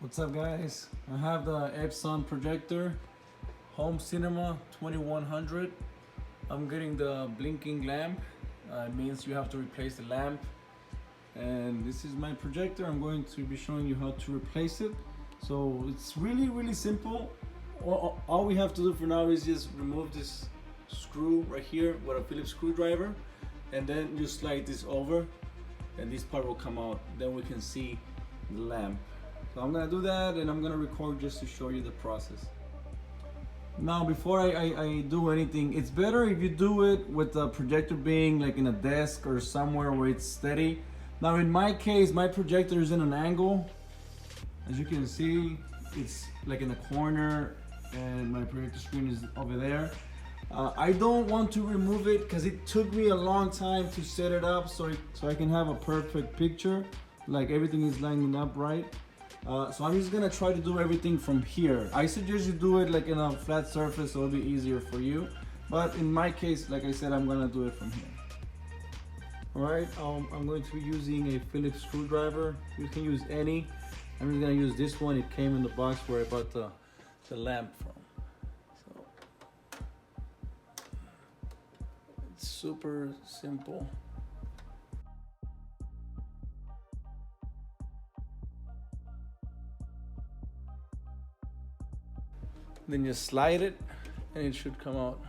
What's up, guys? I have the Epson projector home cinema 2100. I'm getting the blinking lamp. It means you have to replace the lamp, and this is my projector. I'm going to be showing you how to replace it. So it's really simple. All we have to do for now is just remove this screw right here with a Phillips screwdriver, and then you slide this over and this part will come out. Then we can see the lamp. So I'm gonna do that, and I'm gonna record just to show you the process. Now, before I do anything, it's better if you do it with the projector being like in a desk or somewhere where it's steady. Now, in my case, my projector is in an angle. As you can see, it's like in a corner, and my projector screen is over there. I don't want to remove it because it took me a long time to set it up so I can have a perfect picture, like everything is lining up right. So I'm just gonna try to do everything from here. I suggest you do it like in a flat surface so it'll be easier for you. But in my case, like I said, I'm gonna do it from here. Alright, I'm going to be using a Phillips screwdriver. You can use any. I'm just gonna use this one. It came in the box where I bought the lamp from. So it's super simple. Then you slide it and it should come out.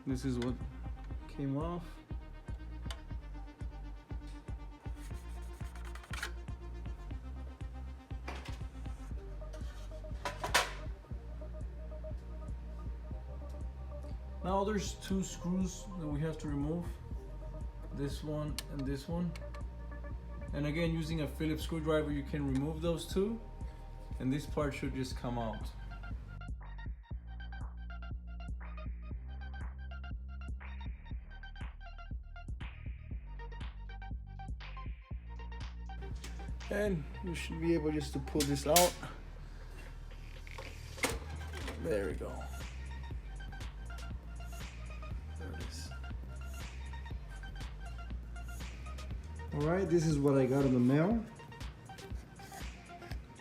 This is what came off. Now there's two screws that we have to remove. This one and this one. And again, using a Phillips screwdriver, you can remove those two, and this part should just come out. And you should be able just to pull this out. There we go. There it is. Alright, this is what I got in the mail.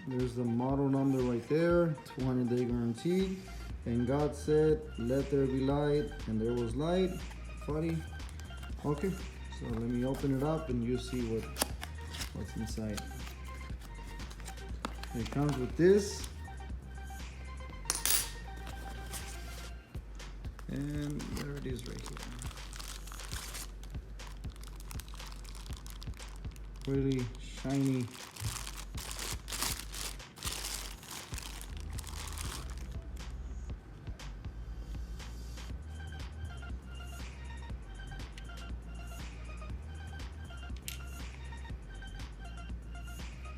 There's the model number right there, 200-day guarantee. And God said, let there be light, and there was light. Funny. Okay, so let me open it up and you see what's inside. It comes with this. And there it is right here. Really shiny.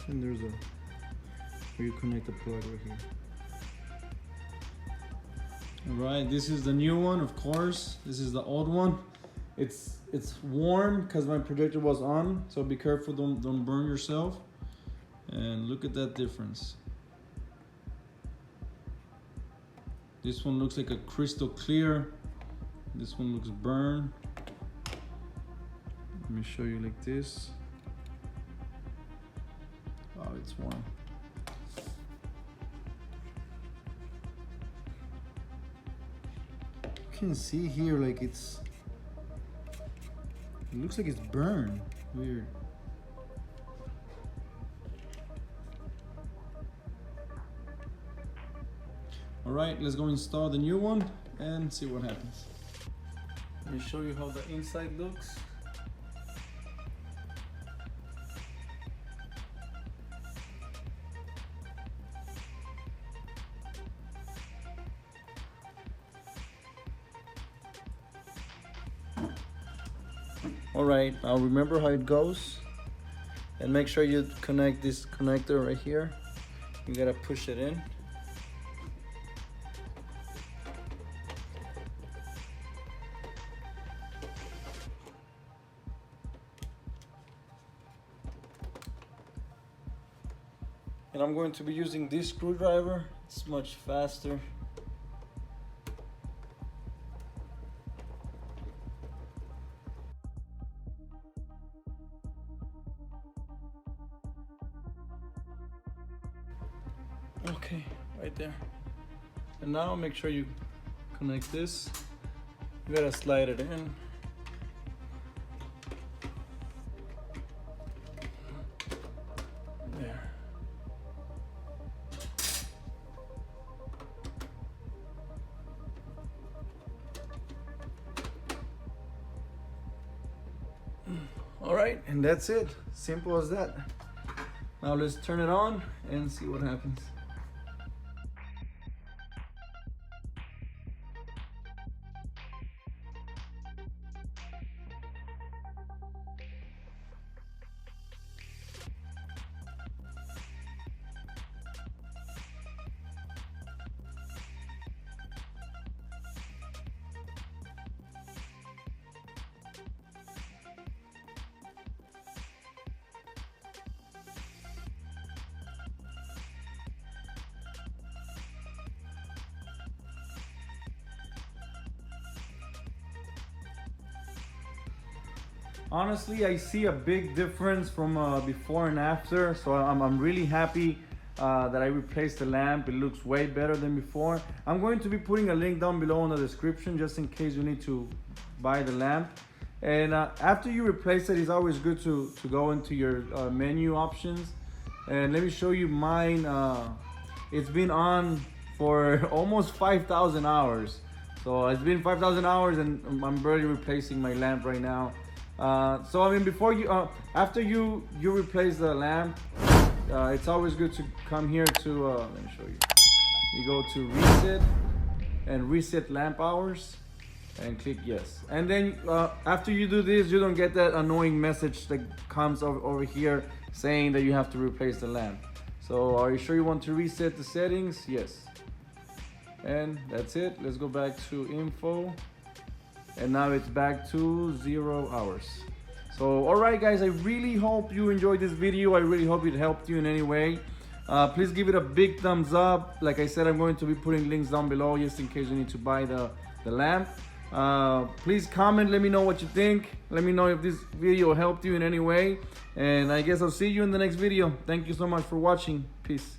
And there's where you connect the plug right here. Alright, this is the new one, of course. This is the old one. It's warm because my projector was on, so be careful, don't burn yourself. And look at that difference. This one looks like a crystal clear. This one looks burned. Let me show you like this. Oh, it's warm. You can see here like it looks like it's burned. Weird. All right, let's go install the new one and see what happens. Let me show you how the inside looks. All right, now remember how it goes, and make sure you connect this connector right here. You gotta push it in. And I'm going to be using this screwdriver. It's much faster. Okay, right there. And now make sure you connect this. You gotta slide it in. There. All right, and that's it. Simple as that. Now let's turn it on and see what happens. Honestly, I see a big difference from before and after, so I'm really happy that I replaced the lamp. It looks way better than before. I'm going to be putting a link down below in the description just in case you need to buy the lamp. And after you replace it, it's always good to go into your menu options. And let me show you mine. It's been on for almost 5,000 hours. So it's been 5,000 hours and I'm barely replacing my lamp right now. So I mean, before you, after you replace the lamp, it's always good to come here to, let me show you. You go to reset and reset lamp hours and click yes. And then after you do this, you don't get that annoying message that comes over here saying that you have to replace the lamp. So are you sure you want to reset the settings? Yes. And that's it. Let's go back to info. And now it's back to 0 hours. So alright guys, I really hope you enjoyed this video. I really hope it helped you in any way. Please give it a big thumbs up. Like I said, I'm going to be putting links down below just in case you need to buy the lamp. Please comment, let me know what you think. Let me know if this video helped you in any way. And I guess I'll see you in the next video. Thank you so much for watching. Peace.